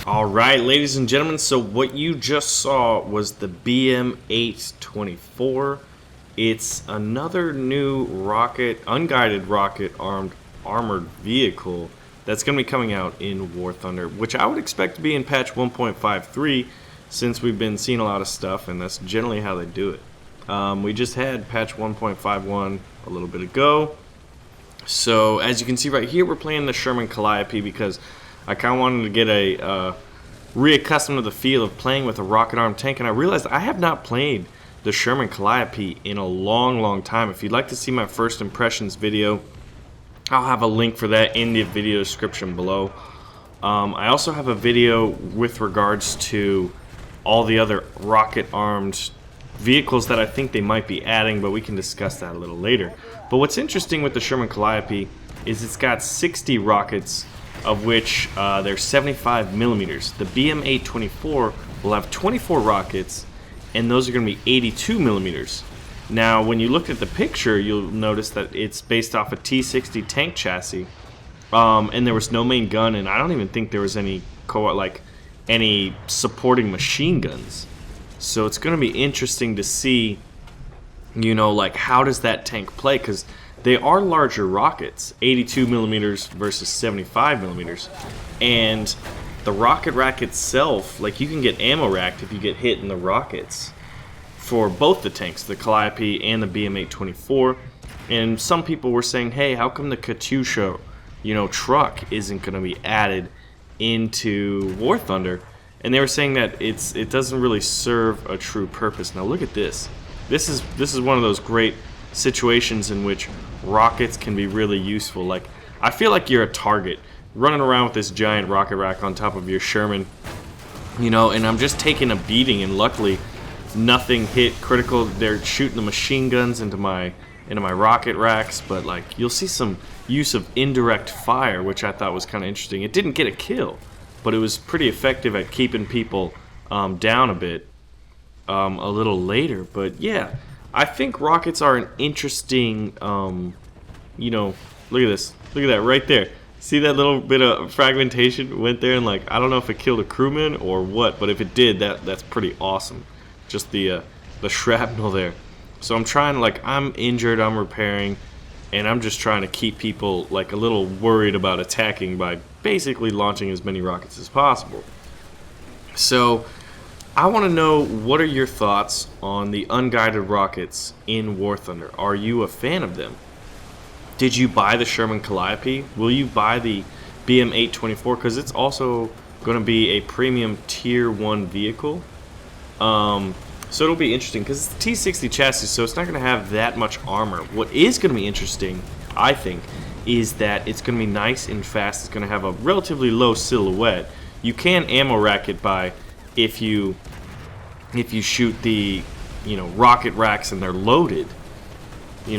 Alright, ladies and gentlemen, so what you just saw was the BM-8-24. It's another new unguided rocket armored vehicle that's going to be coming out in War Thunder, which I would expect to be in patch 1.53 since we've been seeing a lot of stuff, and that's generally how they do it. We just had patch 1.51 a little bit ago. So as you can see right here, we're playing the Sherman Calliope because I kind of wanted to get reaccustomed to the feel of playing with a rocket-armed tank, and I realized I have not played the Sherman Calliope in a long time. If you'd like to see my first impressions video, I'll have a link for that in the video description below. I also have a video with regards to all the other rocket-armed vehicles that I think they might be adding, but we can discuss that a little later. But what's interesting with the Sherman Calliope is it's got 60 rockets, of which they're 75 millimeters. The BM-8-24 will have 24 rockets, and those are going to be 82 millimeters. Now, when you look at the picture, you'll notice that it's based off a T-60 tank chassis, and there was no main gun, and I don't even think there was any supporting machine guns. So it's going to be interesting to see, how does that tank play, because they are larger rockets, 82 millimeters versus 75 millimeters, and the rocket rack itself, you can get ammo racked if you get hit in the rockets for both the tanks, the Calliope and the BM-8-24. And some people were saying, hey, how come the Katyusha, truck isn't going to be added into War Thunder? And they were saying that it doesn't really serve a true purpose. Now look at this. This is one of those great situations in which rockets can be really useful. I feel like you're a target running around with this giant rocket rack on top of your Sherman, and I'm just taking a beating, and luckily nothing hit critical. They're shooting the machine guns into my rocket racks, but you'll see some use of indirect fire, which I thought was kind of interesting. It didn't get a kill, but it was pretty effective at keeping people down a bit a little later. But yeah, I think rockets are an interesting, look at this. Look at that right there. See that little bit of fragmentation went there, and I don't know if it killed a crewman or what, but if it did, that's pretty awesome. Just the shrapnel there. So I'm trying, I'm injured, I'm repairing, and I'm just trying to keep people a little worried about attacking by basically launching as many rockets as possible. So I want to know, what are your thoughts on the unguided rockets in War Thunder? Are you a fan of them? Did you buy the Sherman Calliope? Will you buy the BM-8-24? Because it's also going to be a premium tier 1 vehicle. So it'll be interesting because it's the T-60 chassis, so it's not going to have that much armor. What is going to be interesting, I think, is that it's going to be nice and fast. It's going to have a relatively low silhouette. You can ammo rack it by if you shoot the rocket racks and they're loaded,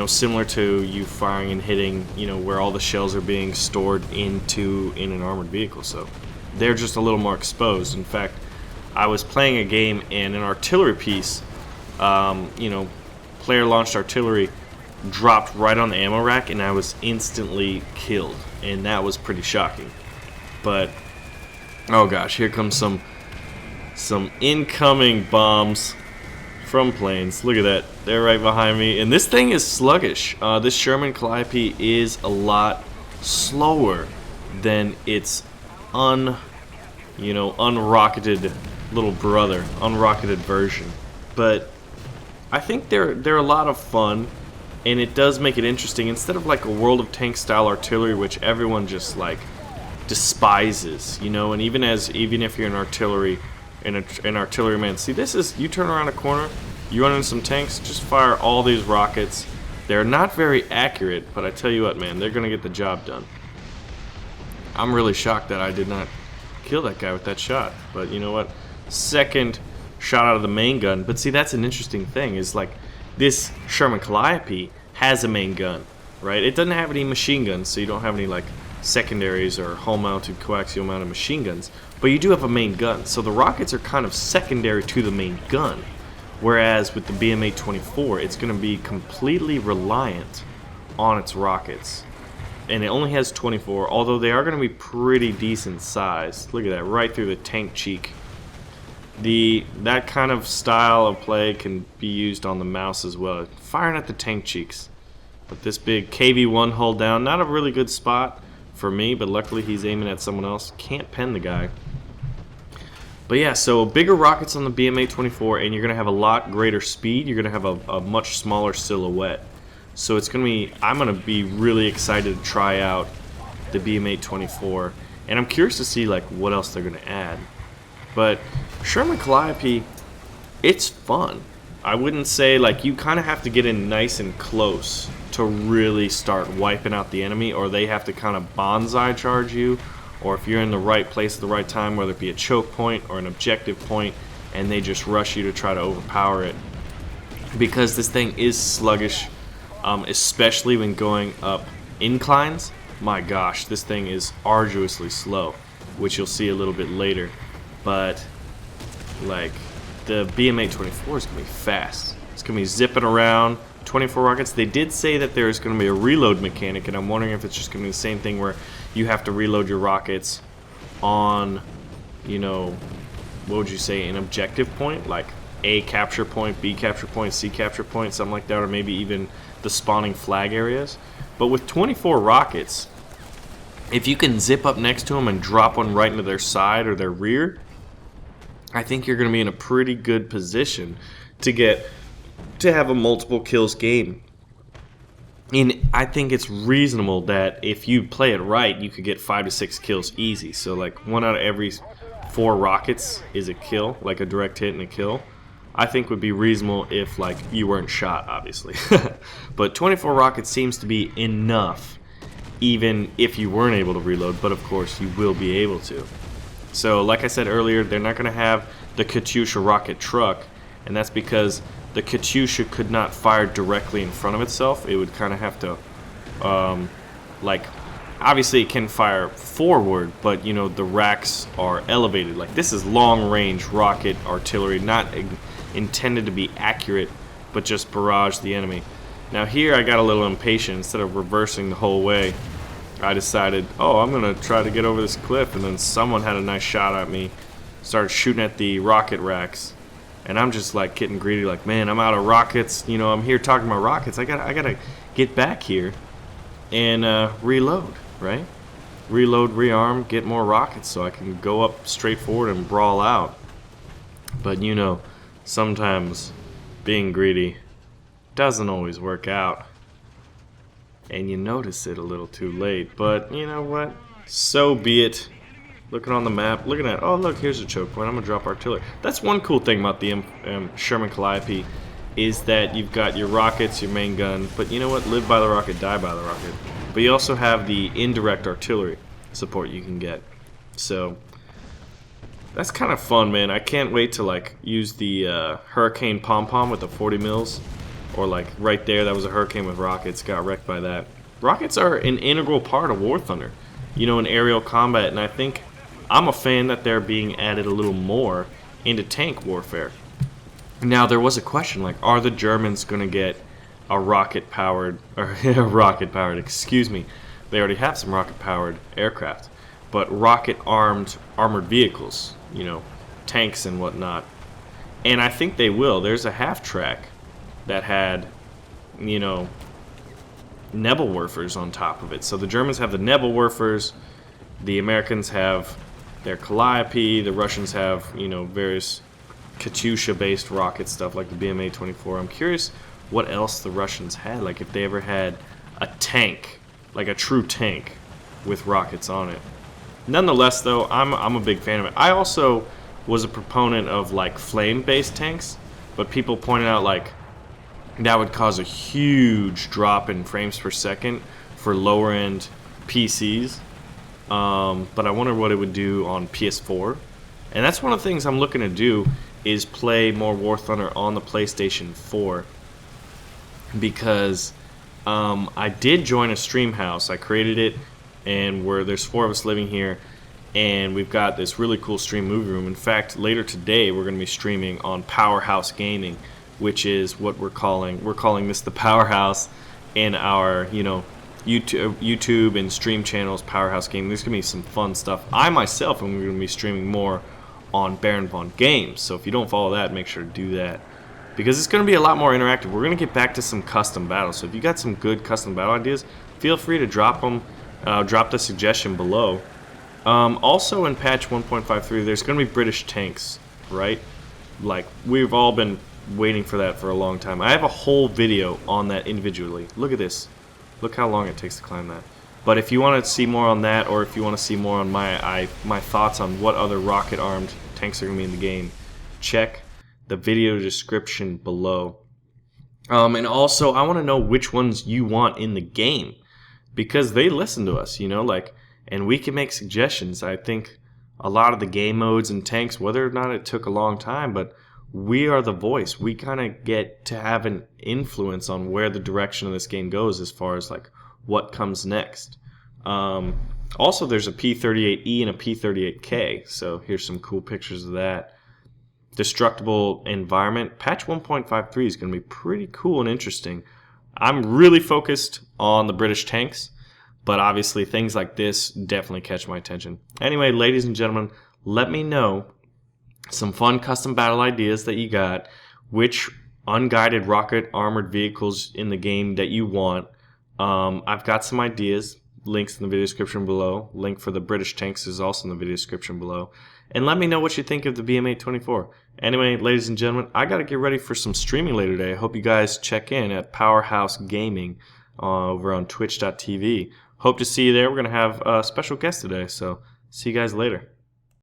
similar to you firing and hitting where all the shells are being stored in an armored vehicle. So they're just a little more exposed. In fact, I was playing a game and an artillery piece, player launched artillery, dropped right on the ammo rack, and I was instantly killed, and that was pretty shocking. But oh gosh, here comes some incoming bombs from planes. Look at that, they're right behind me, and this thing is sluggish. This Sherman Calliope is a lot slower than its unrocketed little brother, unrocketed version. But I think they're a lot of fun, and it does make it interesting instead of a World of Tanks style artillery, which everyone just despises, and even if you're an artilleryman, see, this is, you turn around a corner, you run into some tanks, just fire all these rockets. They're not very accurate, but I tell you what, man, they're gonna get the job done. I'm really shocked that I did not kill that guy with that shot, but you know what, second shot out of the main gun. But see, that's an interesting thing, is this Sherman Calliope has a main gun, right? It doesn't have any machine guns, so you don't have any secondaries or hull-mounted, coaxial-mounted machine guns, but you do have a main gun. So the rockets are kind of secondary to the main gun, whereas with the BM-8-24, it's going to be completely reliant on its rockets. and it only has 24, although they are going to be pretty decent sized. Look at that, right through the tank cheek. That kind of style of play can be used on the mouse as well, firing at the tank cheeks. But this big KV-1 hull down, not a really good spot for me, but luckily he's aiming at someone else. Can't pen the guy. But yeah, so bigger rockets on the BM-8-24, and you're going to have a lot greater speed. You're going to have a much smaller silhouette. So it's going to be, I'm going to be really excited to try out the BM-8-24. And I'm curious to see like what else they're going to add. But Sherman Calliope, it's fun. I wouldn't say, like, you kind of have to get in nice and close to really start wiping out the enemy, or they have to kind of bonsai charge you, or if you're in the right place at the right time, whether it be a choke point or an objective point, and they just rush you to try to overpower it. Because this thing is sluggish, especially when going up inclines. My gosh, this thing is arduously slow, which you'll see a little bit later. But like, the BM-8-24 is going to be fast. It's going to be zipping around, 24 rockets. They did say that there's going to be a reload mechanic, and I'm wondering if it's just going to be the same thing where you have to reload your rockets on, you know, what would you say, an objective point, like A capture point, B capture point, C capture point, something like that, or maybe even the spawning flag areas. But with 24 rockets, if you can zip up next to them and drop one right into their side or their rear, I think you're going to be in a pretty good position to have a multiple kills game. And I think it's reasonable that if you play it right, you could get 5 to 6 kills easy. So like 1 out of every 4 rockets is a kill, like a direct hit and a kill. I think would be reasonable if like you weren't shot, obviously. But 24 rockets seems to be enough, even if you weren't able to reload. But of course, you will be able to. So like I said earlier, they're not going to have the Katyusha rocket truck, and that's because the Katyusha could not fire directly in front of itself. It would kind of have to, like, obviously it can fire forward, but you know, the racks are elevated. Like, this is long-range rocket artillery, not intended to be accurate, but just barrage the enemy. Now here I got a little impatient. Instead of reversing the whole way, I decided, oh, I'm going to try to get over this cliff, and then someone had a nice shot at me, started shooting at the rocket racks, and I'm just like getting greedy, like, man, I'm out of rockets, you know, I'm here talking about rockets, I gotta get back here and reload, right? Reload, rearm, get more rockets so I can go up straight forward and brawl out. But you know, sometimes being greedy doesn't always work out. And you notice it a little too late, but you know what? So be it. Looking on the map, looking at, oh look, here's a choke point. I'm gonna drop artillery. That's one cool thing about the Sherman Calliope, is that you've got your rockets, your main gun, but you know what? Live by the rocket, die by the rocket. But you also have the indirect artillery support you can get. So that's kind of fun, man. I can't wait to like use the Hurricane pom-pom with the 40 mils. Or like right there, that was a Hurricane with rockets, got wrecked by that. Rockets are an integral part of War Thunder, you know, in aerial combat, and I think I'm a fan that they're being added a little more into tank warfare. Now there was a question like, are the Germans going to get a rocket-powered, excuse me, they already have some rocket-powered aircraft, but rocket-armed armored vehicles, you know, tanks and whatnot. And I think they will. There's a half-track that had, you know, Nebelwerfers on top of it. So the Germans have the Nebelwerfers, the Americans have their Calliope, the Russians have, you know, various Katyusha-based rocket stuff like the BM-8-24. I'm curious what else the Russians had, like if they ever had a tank, like a true tank with rockets on it. Nonetheless, though, I'm a big fan of it. I also was a proponent of like flame-based tanks, but people pointed out like that would cause a huge drop in frames per second for lower end PCs. But I wonder what it would do on PS4. And that's one of the things I'm looking to do, is play more War Thunder on the PlayStation 4. Because I did join a stream house. I created it, and there's 4 of us living here. And we've got this really cool stream movie room. In fact, later today we're going to be streaming on Powerhouse Gaming, which is what we're calling this the Powerhouse in our, you know, YouTube and stream channels, Powerhouse Gaming. There's going to be some fun stuff. I myself am going to be streaming more on BaronVonGamez, so if you don't follow that, make sure to do that, because it's going to be a lot more interactive. We're going to get back to some custom battles, so if you got some good custom battle ideas, feel free to drop them. Drop the suggestion below. Also in patch 1.53, there's going to be British tanks, right? Like, we've all been waiting for that for a long time. I have a whole video on that individually. Look at this. Look how long it takes to climb that. But if you want to see more on that, or if you want to see more on my thoughts on what other rocket-armed tanks are going to be in the game, check the video description below. And also, I want to know which ones you want in the game, because they listen to us, you know, like, and we can make suggestions. I think a lot of the game modes and tanks, whether or not it took a long time, but we are the voice. We kind of get to have an influence on where the direction of this game goes as far as like what comes next. Also, there's a P-38E and a P-38K, so here's some cool pictures of that. Destructible environment. Patch 1.53 is going to be pretty cool and interesting. I'm really focused on the British tanks, but obviously things like this definitely catch my attention. Anyway, ladies and gentlemen, let me know some fun custom battle ideas that you got, which unguided rocket armored vehicles in the game that you want. I've got some ideas, links in the video description below. Link for the British tanks is also in the video description below. And let me know what you think of the BM-8-24. Anyway, ladies and gentlemen, I got to get ready for some streaming later today. I hope you guys check in at Powerhouse Gaming over on twitch.tv. Hope to see you there. We're going to have a special guest today, so see you guys later.